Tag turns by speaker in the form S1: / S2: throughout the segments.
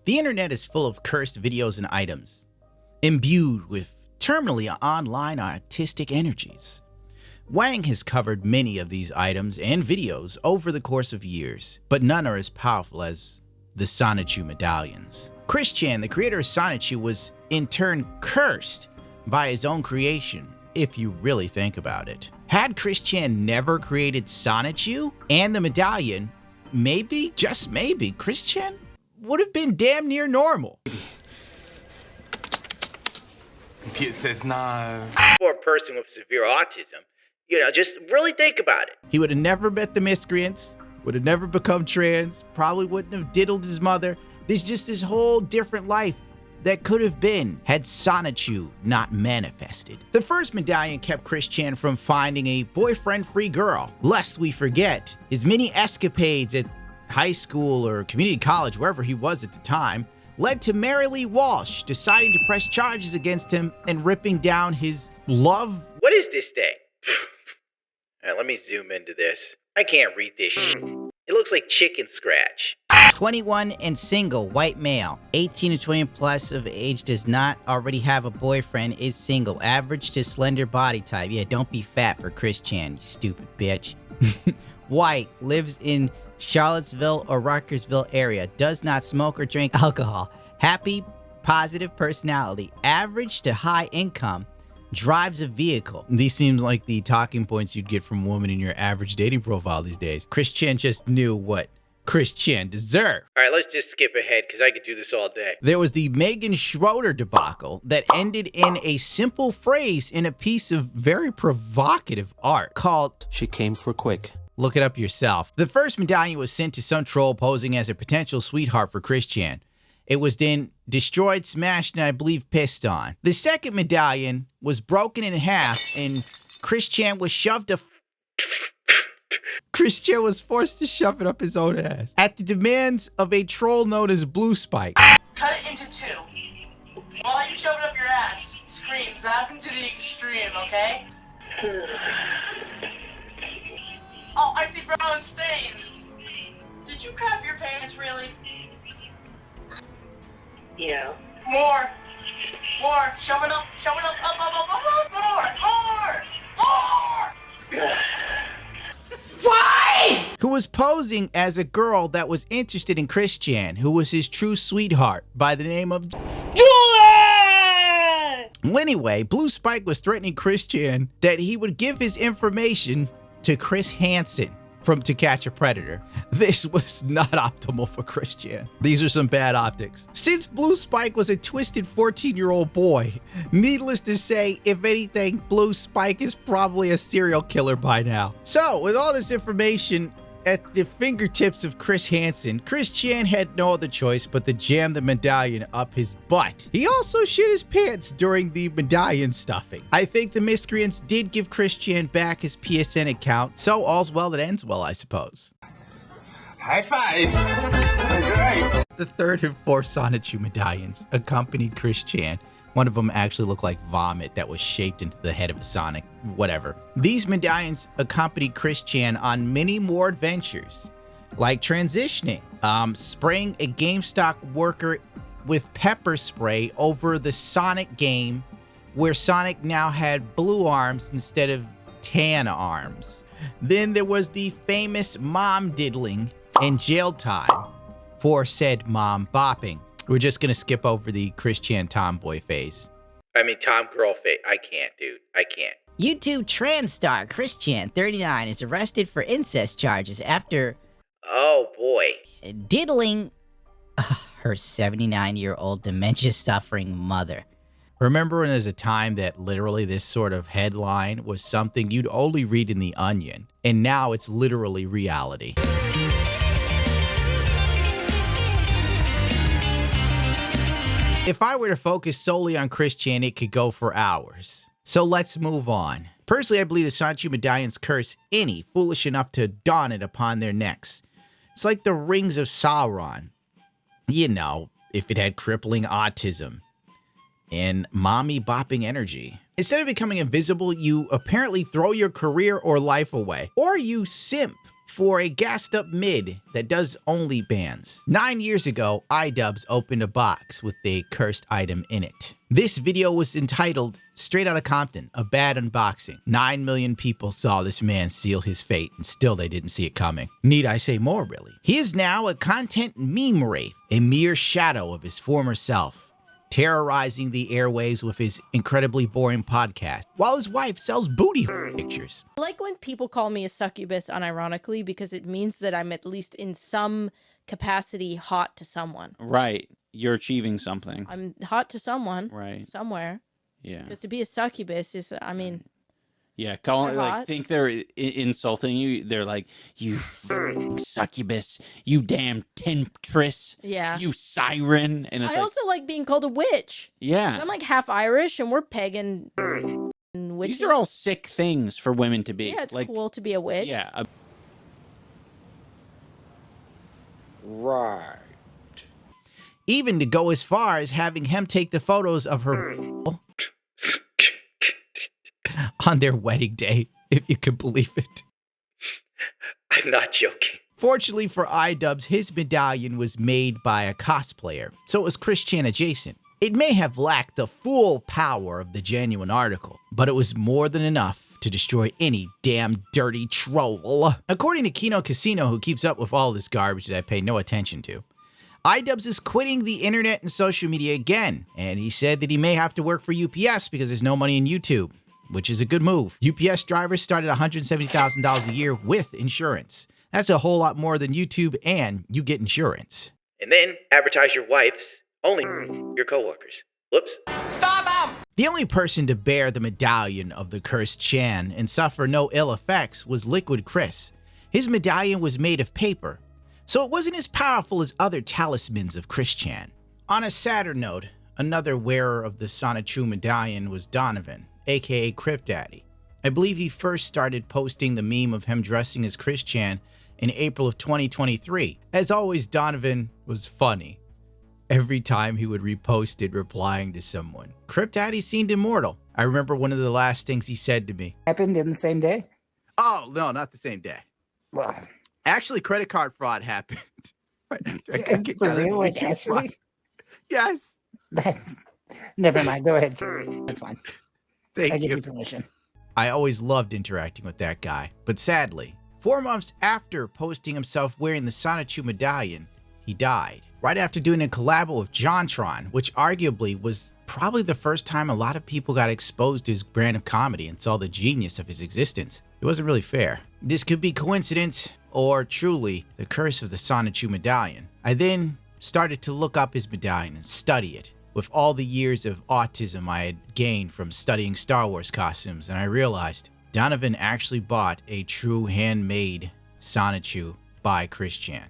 S1: The internet is full of cursed videos and items, imbued with terminally online artistic energies. Wang has covered many of these items and videos over the course of years, but none are as powerful as the Sonichu Medallions. Chris Chan, the creator of Sonichu, was in turn cursed by his own creation, if you really think about it. Had Chris Chan never created Sonichu and the medallion, maybe, just maybe, Chris Chan would have been damn near normal.
S2: Computer says no.
S1: For a person with severe autism, just really think about it. He would have never met the miscreants, would have never become trans, probably wouldn't have diddled his mother. There's just this whole different life that could have been had Sonichu not manifested. The first medallion kept Chris Chan from finding a boyfriend-free girl, lest we forget his many escapades at high school or community college, wherever he was at the time, led to Mary Lee Walsh deciding to press charges against him and ripping down his love. What is this thing? All right, let me zoom into this. I can't read this shit. It looks like chicken scratch. 21 and single, white male. 18 to 20 plus of age, does not already have a boyfriend, is single. Average to slender body type. Yeah, don't be fat for Chris Chan, you stupid bitch. White, lives in Charlottesville or Rutgersville area. Does not smoke or drink alcohol. Happy, positive personality. Average to high income. Drives a vehicle. These seems like the talking points you'd get from a woman in your average dating profile these days. Chris Chan just knew what Chris Chan deserved. All right, let's just skip ahead because I could do this all day. There was the Megan Schroeder debacle that ended in a simple phrase in a piece of very provocative art called
S3: "She came for quick."
S1: Look it up yourself. The first medallion was sent to some troll posing as a potential sweetheart for Chris Chan. It was then destroyed, smashed, and I believe pissed on. The second medallion was broken in half, and Chris Chan was Chris Chan was forced to shove it up his own ass at the demands of a troll known as Blue Spike.
S4: Cut it into two. While you shove it up your ass, scream, Zapp him to the extreme, okay? Oh, I see brown stains. Did you crap your pants, really?
S5: Yeah.
S4: More. Shove it up, up, more. Why?
S1: Who was posing as a girl that was interested in Chris Chan, who was his true sweetheart by the name of Julie! Well, anyway, Blue Spike was threatening Chris Chan that he would give his information to Chris Hansen from To Catch a Predator. This was not optimal for Chris Chan. These are some bad optics. Since Blue Spike was a twisted 14-year-old boy, needless to say, if anything, Blue Spike is probably a serial killer by now. So, with all this information at the fingertips of Chris Hansen, Chris Chan had no other choice but to jam the medallion up his butt. He also shit his pants during the medallion stuffing. I think the miscreants did give Chris Chan back his PSN account, so all's well that ends well, I suppose.
S2: High five. Great.
S1: The third and fourth Sonichu medallions accompanied Chris Chan. One of them actually looked like vomit that was shaped into the head of a Sonic, whatever. These medallions accompanied Chris Chan on many more adventures, like transitioning, spraying a GameStop worker with pepper spray over the Sonic game, where Sonic now had blue arms instead of tan arms. Then there was the famous mom diddling and jail time for said mom bopping. We're just going to skip over the Chris Chan tomboy phase. I mean, Tom girl phase. I can't, dude. I can't. YouTube trans star Chris Chan, 39, is arrested for incest charges after... Oh, boy. Diddling her 79-year-old dementia-suffering mother. Remember when there's a time that literally this sort of headline was something you'd only read in The Onion, and now it's literally reality. If I were to focus solely on Chris Chan, it could go for hours. So let's move on. Personally, I believe the Sonichu Medallions curse any foolish enough to don it upon their necks. It's like the rings of Sauron. You know, if it had crippling autism and mommy bopping energy. Instead of becoming invisible, you apparently throw your career or life away. Or you simp for a gassed up mid that does only bans. 9 years ago, Idubz opened a box with a cursed item in it. This video was entitled Straight Outta Compton, a bad unboxing. 9 million people saw this man seal his fate, and still they didn't see it coming. Need I say more, really? He is now a content meme wraith, a mere shadow of his former self, terrorizing the airwaves with his incredibly boring podcast, while his wife sells booty pictures.
S3: I like when people call me a succubus unironically, because it means that I'm at least in some capacity hot to someone.
S5: Right. You're achieving something.
S3: I'm hot to someone.
S5: Right.
S3: Somewhere.
S5: Yeah.
S3: Because to be a succubus is, I mean...
S5: Yeah, think they're insulting you. They're like, you succubus, you damn temptress,
S3: yeah,
S5: you siren. And it's
S3: I also like being called a witch.
S5: Yeah.
S3: I'm like half Irish, and we're pagan witches.
S5: These are all sick things for women to be.
S3: Yeah, it's
S5: like,
S3: cool to be a witch.
S5: Yeah.
S6: Right.
S1: Even to go as far as having him take the photos of her on their wedding day, if you can believe it.
S7: I'm not joking.
S1: Fortunately for Idubz, his medallion was made by a cosplayer, so it was Christian adjacent. It may have lacked the full power of the genuine article, but it was more than enough to destroy any damn dirty troll. According to Kino Casino, who keeps up with all this garbage that I pay no attention to, Idubz is quitting the internet and social media again, and he said that he may have to work for UPS because there's no money in YouTube, which is a good move. UPS drivers start at $170,000 a year with insurance. That's a whole lot more than YouTube, and you get insurance.
S7: And then advertise your wife's only your coworkers. Whoops.
S2: Stop him!
S1: The only person to bear the medallion of the cursed Chan and suffer no ill effects was Liquid Chris. His medallion was made of paper, so it wasn't as powerful as other talismans of Chris Chan. On a sadder note, another wearer of the Sonichu Medallion was Donovan, aka cripdaddy. I believe he first started posting the meme of him dressing as Chris Chan in April of 2023. As always, Donovan was funny. Every time he would repost it replying to someone. cripdaddy seemed immortal. I remember one of the last things he said to me.
S6: Happened in the same day?
S1: Oh, no, not the same day.
S6: Well,
S1: actually, credit card fraud happened. Right after I got kicked
S6: for
S1: out of the
S6: real? Like,
S1: mutual
S6: actually?
S1: fund. Yes.
S6: Never mind. Go ahead. That's fine.
S1: Thank
S6: I
S1: you.
S6: give you permission.
S1: I always loved interacting with that guy, but sadly, 4 months after posting himself wearing the Sonichu Medallion, he died. Right after doing a collab with JonTron, which arguably was probably the first time a lot of people got exposed to his brand of comedy and saw the genius of his existence. It wasn't really fair. This could be coincidence or truly the curse of the Sonichu Medallion. I then started to look up his medallion and study it. With all the years of autism I had gained from studying Star Wars costumes, and I realized Donovan actually bought a true handmade Sonichu by Chris Chan.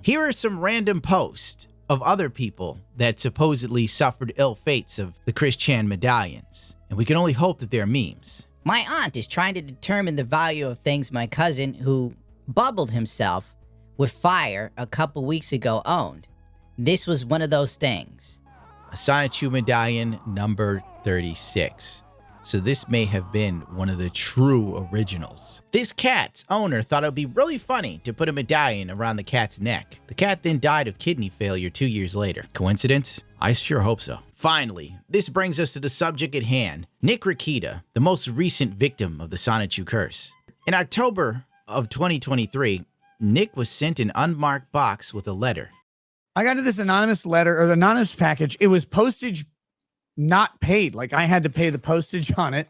S1: Here are some random posts of other people that supposedly suffered ill fates of the Chris Chan medallions, and we can only hope that they're memes.
S8: My aunt is trying to determine the value of things my cousin, who bubbled himself with fire a couple weeks ago, owned. This was one of those things.
S1: A Sonichu medallion number 36. So this may have been one of the true originals. This cat's owner thought it would be really funny to put a medallion around the cat's neck. The cat then died of kidney failure 2 years later. Coincidence? I sure hope so. Finally, this brings us to the subject at hand. Nick Rekieta, the most recent victim of the Sonichu curse. In October of 2023, Nick was sent an unmarked box with a letter.
S9: I got to this anonymous letter, or the anonymous package. It was postage not paid. Like, I had to pay the postage on it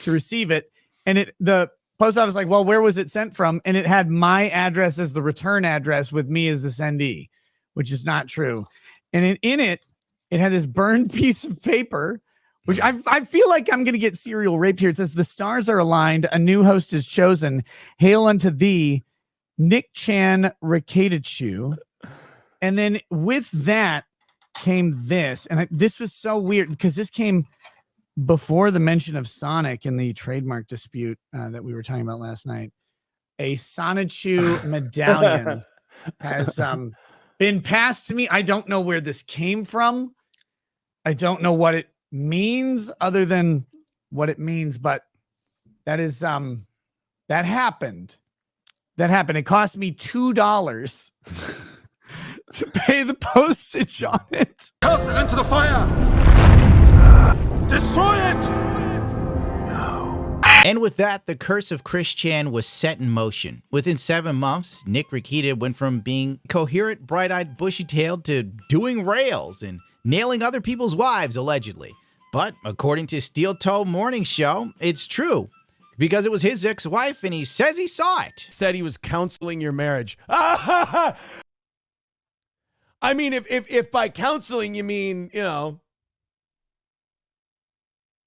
S9: to receive it. And the post office like, well, where was it sent from? And it had my address as the return address with me as the sendee, which is not true. And in it had this burned piece of paper, which I feel like I'm going to get serial raped here. It says, the stars are aligned. A new host is chosen. Hail unto thee, Nick Chan Rekieta. And then with that came this. And this was so weird because this came before the mention of Sonic in the trademark dispute that we were talking about last night. A Sonichu medallion has been passed to me. I don't know where this came from. I don't know what it means other than what it means, but that is That happened. It cost me $2 to pay the postage on it.
S10: Cast it into the fire! Destroy it!
S1: And with that, the curse of Chris Chan was set in motion. Within 7 months, Nick Rekieta went from being coherent, bright-eyed, bushy-tailed to doing rails and nailing other people's wives, allegedly. But according to Steel Toe Morning Show, it's true. Because it was his ex-wife and he says he saw it.
S11: Said he was counseling your marriage. I mean, if by counseling you mean, you know.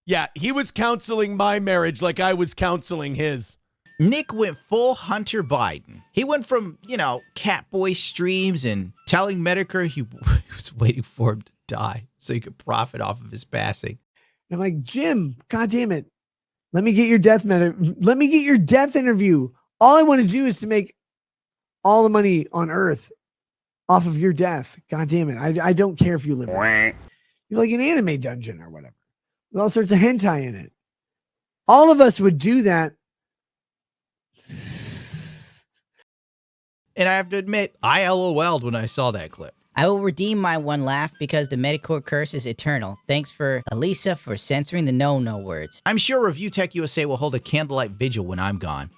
S11: Yeah, he was counseling my marriage like I was counseling his.
S1: Nick went full Hunter Biden. He went from, Catboy streams and telling Medicare he was waiting for him to die so he could profit off of his passing.
S9: And I'm like, Jim, God damn it. Let me get your death interview. All I want to do is to make all the money on earth off of your death. God damn it. I don't care if you live. You're like an anime dungeon or whatever. With all sorts of hentai in it. All of us would do that.
S1: And I have to admit, I LOL'd when I saw that clip.
S8: I will redeem my one laugh because the Medicore curse is eternal. Thanks for Elisa for censoring the no words.
S1: I'm sure Review Tech USA will hold a candlelight vigil when I'm gone.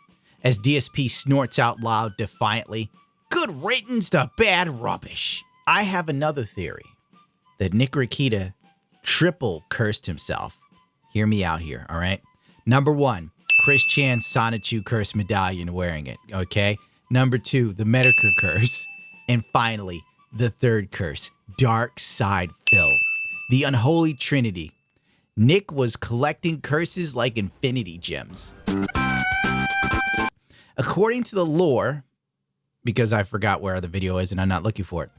S1: As DSP snorts out loud defiantly, good riddance to bad rubbish. I have another theory. That Nick Rekieta triple cursed himself. Hear me out here, all right? Number 1, Chris Chan's Sonichu curse medallion wearing it, okay? Number 2, the Medicare curse. And finally, the third curse, Dark Side Phil. The unholy trinity. Nick was collecting curses like infinity gems. According to the lore, because I forgot where the video is and I'm not looking for it,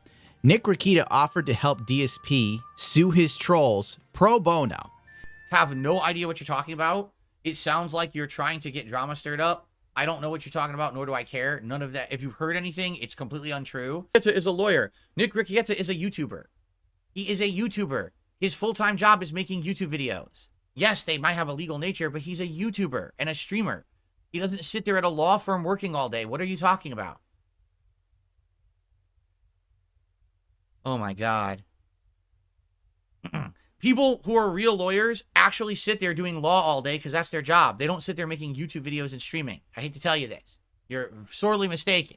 S1: Nick Rekieta offered to help DSP sue his trolls pro bono.
S12: Have no idea what you're talking about. It sounds like you're trying to get drama stirred up. I don't know what you're talking about, nor do I care. None of that. If you've heard anything, it's completely untrue. Rekieta is a lawyer. Nick Rekieta is a YouTuber. He is a YouTuber. His full-time job is making YouTube videos. Yes, they might have a legal nature, but he's a YouTuber and a streamer. He doesn't sit there at a law firm working all day. What are you talking about? Oh my God. People who are real lawyers actually sit there doing law all day because that's their job. They don't sit there making YouTube videos and streaming. I hate to tell you this. You're sorely mistaken.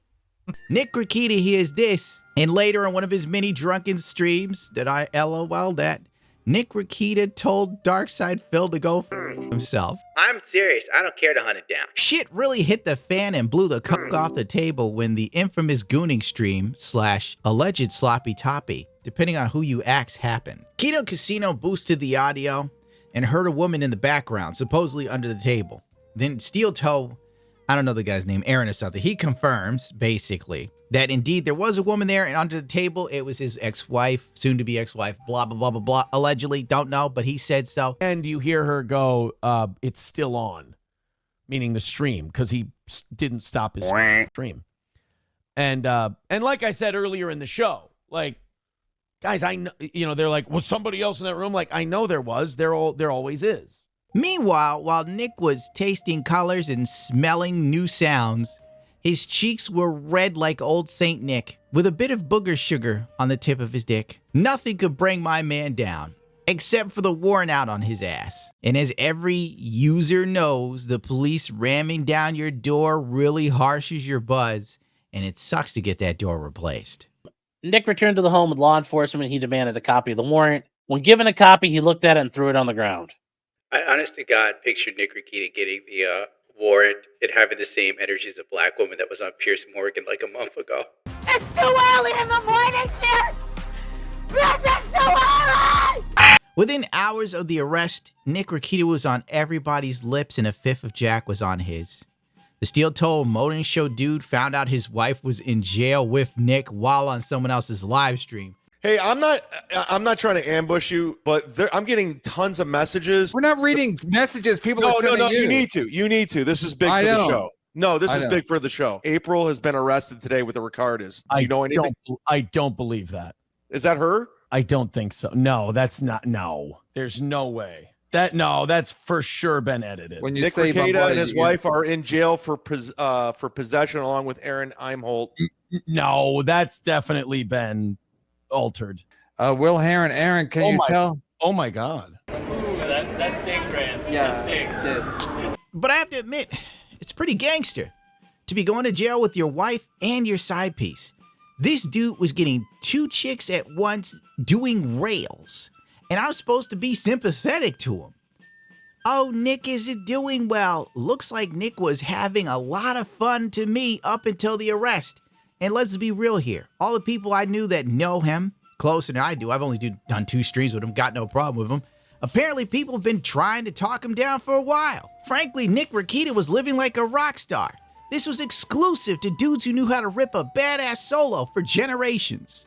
S1: Nick Rekieta hears this, and later on one of his many drunken streams that I LOL'd at, Nick Rekieta told Darkside Phil to go for himself.
S7: I'm serious. I don't care to hunt it down.
S1: Shit really hit the fan and blew the coke off the table when the infamous gooning stream / alleged sloppy toppy, depending on who you ask, happened. Kino Casino boosted the audio and heard a woman in the background, supposedly under the table. Then Steel Toe, I don't know the guy's name, Aaron or something, he confirms, basically, that indeed there was a woman there, and under the table, it was his ex-wife, soon-to-be ex-wife, blah, blah, blah, blah, blah, allegedly, don't know, but he said so.
S11: And you hear her go, it's still on, meaning the stream, because he didn't stop his stream. And like I said earlier in the show, like, guys, I know, they're like, was somebody else in that room? Like, I know there was, there always is.
S1: Meanwhile, while Nick was tasting colors and smelling new sounds, his cheeks were red like old Saint Nick, with a bit of booger sugar on the tip of his dick. Nothing could bring my man down, except for the warrant out on his ass. And as every user knows, the police ramming down your door really harshes your buzz, and it sucks to get that door replaced.
S13: Nick returned to the home with law enforcement. He demanded a copy of the warrant. When given a copy, he looked at it and threw it on the ground.
S7: I honest to God pictured Nick Rekieta getting the warrant and having the same energy as a black woman that was on Pierce Morgan like a month ago.
S14: It's too early in the morning, Pierce! This is too early!
S1: Within hours of the arrest, Nick Rekieta was on everybody's lips and a fifth of Jack was on his. The Steel Toe Morning Show dude found out his wife was in jail with Nick while on someone else's live stream.
S15: Hey, I'm not trying to ambush you, but I'm getting tons of messages.
S16: We're not reading messages. People are sending
S15: No,
S16: you.
S15: You need to. This is big for the show. No, this is big for the show. April has been arrested today with the Ricardas. Do you know anything?
S11: I don't believe that.
S15: Is that her?
S11: I don't think so. No, that's not. No, there's no way. That's for sure been edited.
S16: When you
S15: Nick
S16: say my
S15: Rekieta
S16: body,
S15: and his wife are in jail for possession, along with Aaron Imholt.
S11: No, that's definitely been altered.
S16: Will Heron, Aaron, can you tell?
S11: Oh my God.
S10: Ooh, that stings, Rance.
S1: Yeah,
S10: that stings.
S1: But I have to admit, it's pretty gangster to be going to jail with your wife and your side piece. This dude was getting 2 chicks at once doing rails, and I was supposed to be sympathetic to him. Oh, Nick isn't doing well. Looks like Nick was having a lot of fun to me up until the arrest. And let's be real here. All the people I knew that know him closer than I do, I've only done 2 streams with him, got no problem with him. Apparently people have been trying to talk him down for a while. Frankly, Nick Rekieta was living like a rock star. This was exclusive to dudes who knew how to rip a badass solo for generations.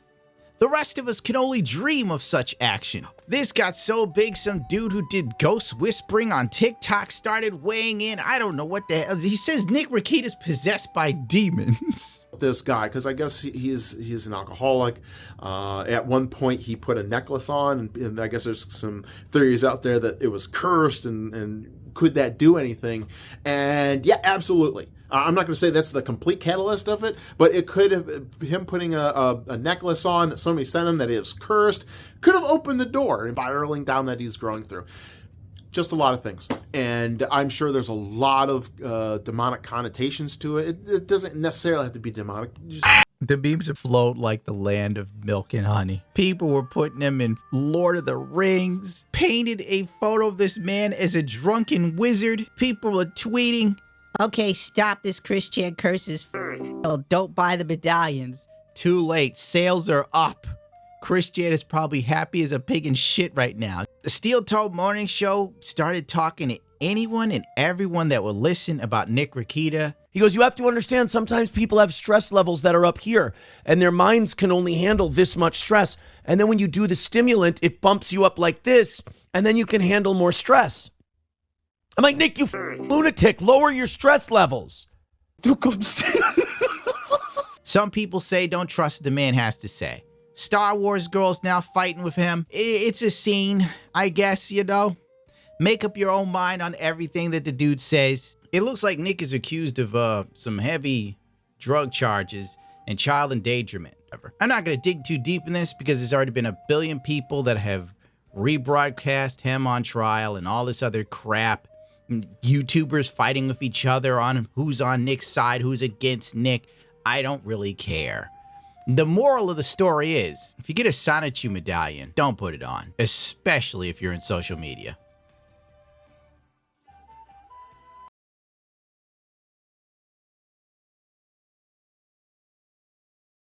S1: The rest of us can only dream of such action. This got so big, some dude who did ghost whispering on TikTok started weighing in. I don't know what the hell. He says Nick Rekieta's possessed by demons.
S17: This guy, because I guess he's an alcoholic. At one point, he put a necklace on, and I guess there's some theories out there that it was cursed, and could that do anything? And yeah, absolutely. I'm not going to say that's the complete catalyst of it, but it could have, him putting a necklace on that somebody sent him that is cursed, could have opened the door and spiraling down that he's growing through. Just a lot of things. And I'm sure there's a lot of demonic connotations to it. It doesn't necessarily have to be demonic.
S1: The memes afloat like the land of milk and honey. People were putting him in Lord of the Rings, painted a photo of this man as a drunken wizard. People were tweeting, "Okay, stop this Christian curses first. Oh, don't buy the medallions." Too late. Sales are up. Christian is probably happy as a pig in shit right now. The Steel Toe Morning Show started talking to anyone and everyone that would listen about Nick Rekieta.
S11: He goes, you have to understand, sometimes people have stress levels that are up here, and their minds can only handle this much stress. And then when you do the stimulant, it bumps you up like this, and then you can handle more stress. I'm like, Nick, you lunatic, lower your stress levels.
S1: Some people say don't trust what the man has to say. Star Wars girls now fighting with him. It's a scene, I guess, you know. Make up your own mind on everything that the dude says. It looks like Nick is accused of some heavy drug charges and child endangerment. I'm not going to dig too deep in this because there's already been a billion people that have rebroadcast him on trial and all this other crap. YouTubers fighting with each other on who's on Nick's side, who's against Nick. I don't really care. The moral of the story is, if you get a Sonichu medallion, don't put it on, especially if you're in social media.